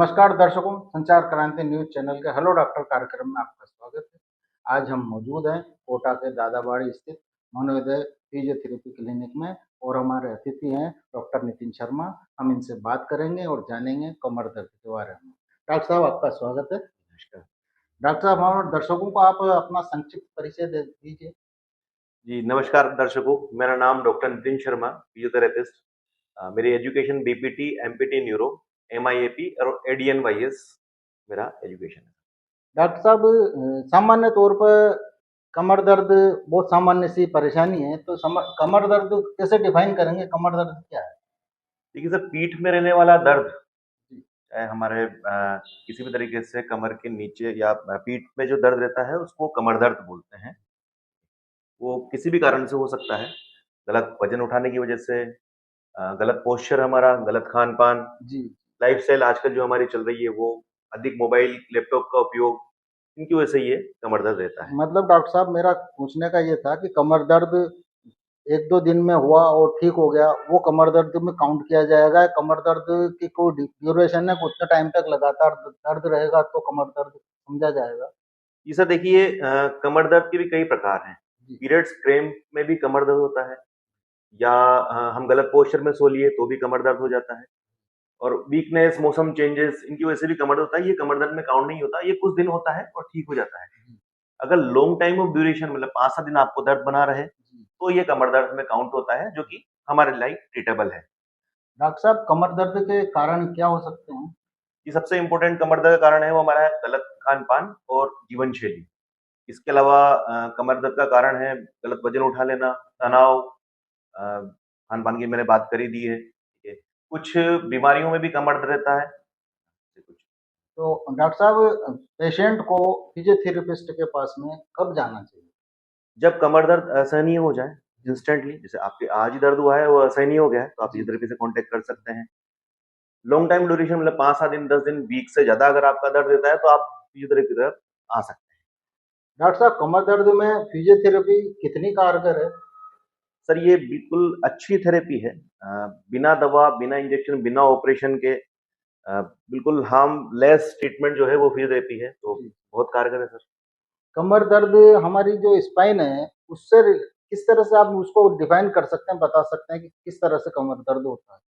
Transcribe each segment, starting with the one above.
नमस्कार दर्शकों, संचार क्रांति न्यूज़ चैनल के हेलो डॉक्टर कार्यक्रम में आपका स्वागत है। आज हम मौजूद हैं कोटा के दादाबाड़ी स्थित मनोदय फिजियोथेरेपी क्लिनिक में और हमारे अतिथि हैं डॉक्टर नितिन शर्मा। हम इनसे बात करेंगे और जानेंगे कमर दर्द के बारे में। डॉक्टर साहब आपका स्वागत है। नमस्कार। डॉक्टर साहब हमारे दर्शकों को आप अपना संक्षिप्त परिचय दे दीजिए। जी, नमस्कार दर्शकों, मेरा नाम डॉक्टर नितिन शर्मा, फिजियोथेरेपिस्ट। मेरी education BPT, empty neuro, MIAP और एडीएनवाईएस मेरा एजुकेशन है। डॉक्टर साहब सामान्य तौर पर कमर दर्द बहुत सामान्य सी परेशानी है, तो कमर दर्द कैसे डिफाइन करेंगे? कमर दर्द क्या है? देखिए सर, पीठ में रहने वाला दर्द, जी, चाहे हमारे किसी भी तरीके से कमर के नीचे या पीठ में जो दर्द रहता है, उसको कमर दर्द बोलते हैं। वो किसी भी कारण से हो सकता है, गलत वज़न उठाने की वजह से, गलत पोस्चर हमारा, गलत खान-पान, जी। लाइफ़स्टाइल आजकल जो हमारी चल रही है वो, अधिक मोबाइल, लैपटॉप का उपयोग, इनकी वजह से ये कमर दर्द रहता है। मतलब डॉक्टर साहब मेरा पूछने का ये था कि कमर दर्द 1-2 दिन में हुआ और ठीक हो गया, वो कमर दर्द में काउंट किया जाएगा? कमर दर्द की कोई ड्यूरेशन है, उतने टाइम तक लगातार दर्द रहेगा तो कमर दर्द समझा जाएगा? जी सर, देखिए कमर दर्द के भी कई प्रकार हैं। जी, पीरियड्स क्रेम्प में भी कमर दर्द होता है, या हम गलत पोस्चर में सो लिए तो भी कमर दर्द हो जाता है, और वीकनेस, मौसम चेंजेस, इनकी वजह से भी कमर दर्द होता है। ये कमर दर्द में काउंट नहीं होता, ये कुछ दिन होता है और ठीक हो जाता है। जी, अगर लॉन्ग टाइम ऑफ ड्यूरेशन मतलब 5-7 दिन आपको दर्द बना रहे, जी। तो ये कमर दर्द में काउंट होता है, जो कि हमारे लिए ट्रीटेबल है। डॉक्टर साहब कमर दर्द के कारण क्या हो सकते हैं? ये सबसे इम्पोर्टेंट कमर दर्द का कारण है वो हमारा गलत खान-पान और जीवन शैली। इसके अलावा कमर दर्द का कारण है गलत वज़न उठा लेना, तनाव, खान-पान की मैंने बात कर ही दी है, ठीक है। कुछ बीमारियों में भी कमर दर्द रहता है, जैसे कुछ तो डॉक्टर साहब पेशेंट को फिजियोथेरेपिस्ट के पास में कब जाना चाहिए? जब कमर दर्द असहनीय हो जाए, जी, इंस्टेंटली, जैसे आपके आज ही दर्द हुआ है, वो असहनीय हो गया है, तो आप जी, फिजियोथेरेपी से कॉन्टैक्ट कर सकते हैं। लॉन्ग टाइम ड्यूरेशन मतलब 5-7 दिन, 10 दिन, वीक से ज़्यादा अगर आपका दर्द रहता है, तो आप फिजियोथेरेपी की तरफ आ सकते हैं। डॉक्टर साहब कमर दर्द में फिजियोथेरेपी कितनी कारगर है? सर, ये बिल्कुल अच्छी थेरेपी है। बिना दवा, बिना इंजेक्शन, बिना ऑपरेशन के बिल्कुल हार्मलेस ट्रीटमेंट जो है वो फिजियोथेरेपी है, तो जी। बहुत कारगर है सर। कमर दर्द हमारी जो स्पाइन है, उससे किस तरह से आप उसको डिफाइन कर सकते हैं, बता सकते हैं कि किस तरह से कमर दर्द होता है?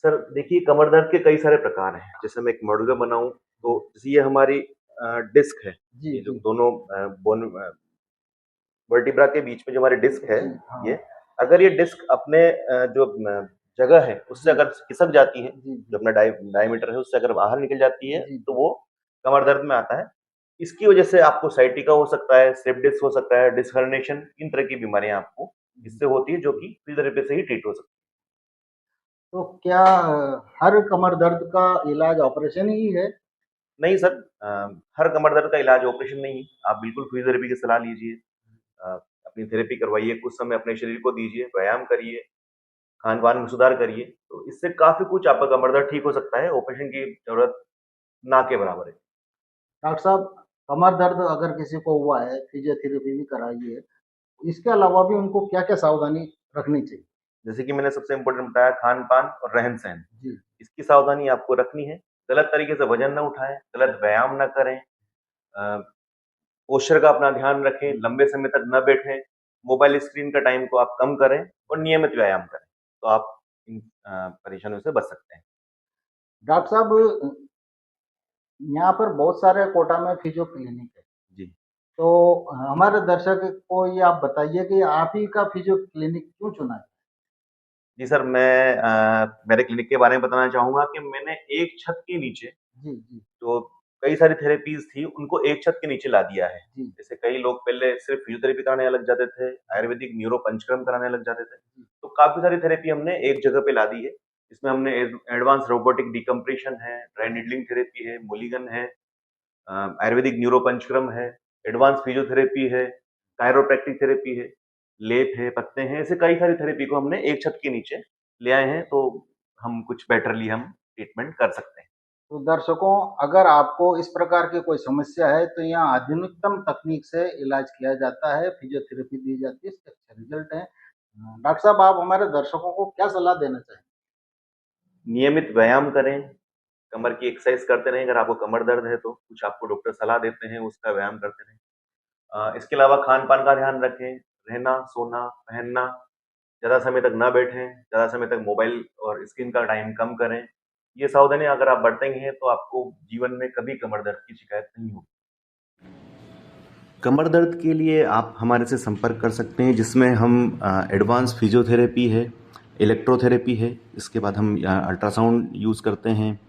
सर देखिए, कमर दर्द के कई सारे प्रकार हैं। जैसे मैं एक मॉडल में बनाऊँ, तो जी, जैसे ये हमारी डिस्क है, जी, ये जो जी, दोनों बोन वर्टिब्रा के बीच में जो हमारी डिस्क है, जी, हाँ, ये अगर ये डिस्क अपने जो जगह है उससे जी, अगर खिसक जाती है, जी, जो जी, अपना डायमीटर है उससे अगर बाहर निकल जाती है, जी, तो जी। वो कमर दर्द में आता है। इसकी वजह से आपको साइटिका हो सकता है, स्लिप डिस्क हो सकता है, डिस्क हर्निएशन, इन तरह की बीमारियां आपको जी। इससे होती है, जो कि फिजियोथेरेपी से ही ट्रीट हो सकती तो क्या हर कमर दर्द का इलाज ऑपरेशन ही है? है। नहीं सर, हर कमर दर्द का इलाज ऑपरेशन नहीं है। आप बिल्कुल फिजियोथेरेपी की सलाह लीजिए, अपनी थेरेपी करवाइए, कुछ समय अपने शरीर को दीजिए, व्यायाम करिए, खान-पान में सुधार करिए, तो इससे काफ़ी कुछ आपका कमर दर्द ठीक हो सकता है, ऑपरेशन की ज़रूरत ना के बराबर है। डॉक्टर साहब कमर दर्द अगर किसी को हुआ है, फिजियोथेरेपी भी कराई है, इसके अलावा भी उनको क्या-क्या सावधानी रखनी चाहिए? जैसे कि मैंने सबसे इम्पोर्टेंट बताया, खान-पान और रहन-सहन, जी, इसकी सावधानी आपको रखनी है। गलत तरीके से वज़न ना उठाएँ, गलत व्यायाम ना करें, पोस्चर का अपना ध्यान रखें, लंबे समय तक ना बैठें, मोबाइल स्क्रीन का टाइम को आप कम करें और नियमित व्यायाम करें, तो आप इन परेशानियों से बच सकते हैं। डॉक्टर साहब यहाँ पर बहुत सारे कोटा में फिजियो क्लिनिक है। जी। तो हमारे दर्शक को ये आप बताइए कि आप ही का फिजियो क्लिनिक क्यों चुना है? जी सर, मैं मेरे क्लिनिक के बारे में बताना चाहूँगा कि मैंने एक छत के नीचे जी, जी, जो कई सारी थेरेपीज़ थी, उनको एक छत के नीचे ला दिया है। जी, जैसे कई लोग पहले सिर्फ़ फिज़ियोथेरेपी कराने लग जाते थे, जी, आयुर्वेदिक न्यूरो पंचकर्म कराने लग जाते थे। जी, तो काफ़ी सारी थेरेपी हमने एक जगह पे ला दी है। इसमें हमने एडवांस रोबोटिक डिकम्प्रेशन है, ड्राई नीडलिंग थेरेपी है, मूलिगन है, आयुर्वेदिक न्यूरो पंचकर्म है, एडवांस फिज़ियोथेरेपी है, कायरोप्रैक्टिक थेरेपी है, लेप है, पत्ते हैं, ऐसे कई सारी थेरेपी को हमने एक छत के नीचे ले आए हैं, तो हम कुछ बेटरली हम ट्रीटमेंट कर सकते हैं। तो दर्शकों अगर आपको इस प्रकार की कोई समस्या है तो यहाँ आधुनिकतम तकनीक से इलाज किया जाता है, फिजियोथेरेपी दी जाती है, इसके अच्छे रिजल्ट हैं। डॉक्टर साहब आप हमारे दर्शकों को क्या सलाह देना चाहेंगे? नियमित व्यायाम करें, कमर की एक्सरसाइज करते रहें, अगर आपको कमर दर्द है तो कुछ आपको डॉक्टर सलाह देते हैं, उसका व्यायाम करते रहें। इसके अलावा खान-पान का ध्यान रखें, रहना, सोना, पहनना, ज़्यादा समय तक ना बैठें, ज़्यादा समय तक मोबाइल और स्क्रीन का टाइम कम करें। ये सावधानियाँ अगर आप बरतेंगे हैं तो आपको जीवन में कभी कमर दर्द की शिकायत नहीं होगी। कमर दर्द के लिए आप हमारे से संपर्क कर सकते हैं, जिसमें हम एडवांस फिजियोथेरेपी है, इलेक्ट्रोथेरेपी है, इसके बाद हम अल्ट्रासाउंड यूज़ करते हैं,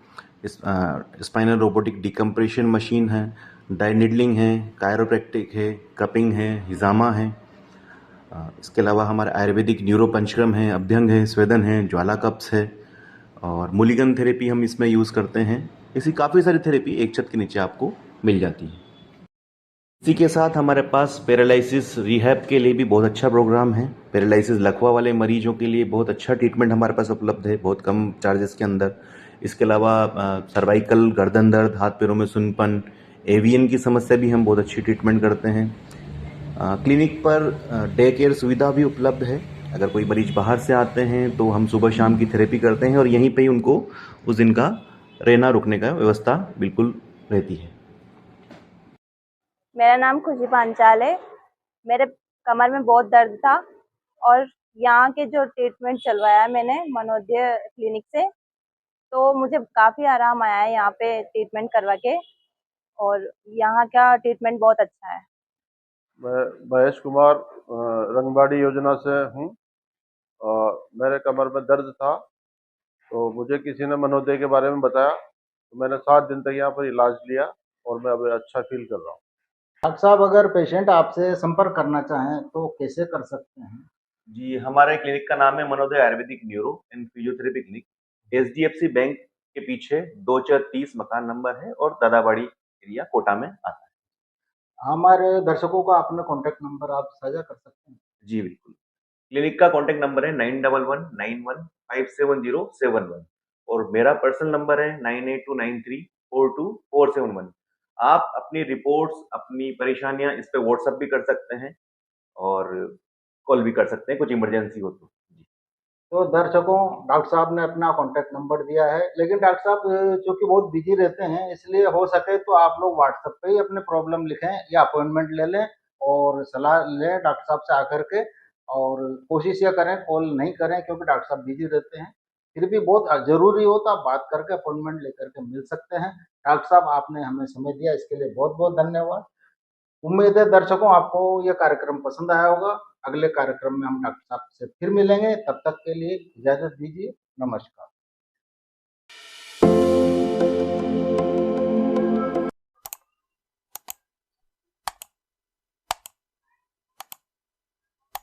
स्पाइनल रोबोटिक डिकम्प्रेशन मशीन है, डाई निडलिंग है, कायरोप्रैक्टिक है, कपिंग है, हिजामा है। इसके अलावा हमारा आयुर्वेदिक न्यूरो पंचकर्म है, अभ्यंग है, स्वेदन है, ज्वाला कप्स है और मूलिगन थेरेपी हम इसमें यूज़ करते हैं। ऐसी काफ़ी सारी थेरेपी एक छत के नीचे आपको मिल जाती है। इसी के साथ हमारे पास पैरालिसिस रिहैब के लिए भी बहुत अच्छा प्रोग्राम है। पैरालिसिस लकवा वाले मरीजों के लिए बहुत अच्छा ट्रीटमेंट हमारे पास उपलब्ध है, बहुत कम चार्जेस के अंदर। इसके अलावा सर्वाइकल, गर्दन दर्द, हाथ पैरों में सुन्नपन, एवियन की समस्या भी हम बहुत अच्छी ट्रीटमेंट करते हैं। क्लिनिक पर डे केयर सुविधा भी उपलब्ध है। अगर कोई मरीज बाहर से आते हैं तो हम सुबह शाम की थेरेपी करते हैं और यहीं पे ही उनको उस दिन का रहना रुकने का व्यवस्था बिल्कुल रहती है। मेरा नाम खुशी पांचाल है। मेरे कमर में बहुत दर्द था और यहाँ के जो ट्रीटमेंट चलवाया है मैंने मनोदय क्लिनिक से, तो मुझे काफ़ी आराम आया है यहाँ पे ट्रीटमेंट करवा के, और यहाँ का ट्रीटमेंट बहुत अच्छा है। मैं महेश कुमार रंगबाड़ी योजना से हूँ। मेरे कमर में दर्द था, तो मुझे किसी ने मनोदय के बारे में बताया, तो मैंने 7 दिन तक यहाँ पर इलाज लिया और मैं अभी अच्छा फील कर रहा हूँ। डॉक्टर साहब, अगर पेशेंट आपसे संपर्क करना चाहें तो कैसे कर सकते हैं? जी, हमारे क्लिनिक का नाम है Manoday Ayurvedic neuro and physiotherapy clinic. HDFC bank के पीछे 2430 मकान नंबर है और दादाबाड़ी एरिया कोटा में आता है। हमारे दर्शकों को अपना कॉन्टैक्ट नंबर आप साझा कर सकते हैं? जी, बिल्कुल। क्लिनिक का कॉन्टैक्ट नंबर है 9119157071 और मेरा पर्सनल नंबर है 9829342471। आप अपनी रिपोर्ट्स, अपनी परेशानियाँ इस पे व्हाट्सएप भी कर सकते हैं और कॉल भी कर सकते हैं, कुछ इमरजेंसी हो तो। जी। तो दर्शकों, डॉक्टर साहब ने अपना कॉन्टैक्ट नंबर दिया है, लेकिन डॉक्टर साहब चूँकि बहुत बिज़ी रहते हैं, इसलिए हो सके तो आप लोग व्हाट्सएप पे ही अपनी प्रॉब्लम लिखें या अपॉइंटमेंट ले लें और सलाह लें डॉक्टर साहब से आकर के। और कोशिश ये करें कॉल नहीं करें, क्योंकि डॉक्टर साहब बिज़ी रहते हैं। फिर भी बहुत ज़रूरी हो तो आप बात करके अपॉइंटमेंट लेकर के मिल सकते हैं। डॉक्टर साहब, आपने हमें समय दिया, इसके लिए बहुत-बहुत धन्यवाद। उम्मीद है दर्शकों आपको ये कार्यक्रम पसंद आया होगा। अगले कार्यक्रम में हम डॉक्टर साहब से फिर मिलेंगे, तब तक के लिए इजाज़त दीजिए। नमस्कार।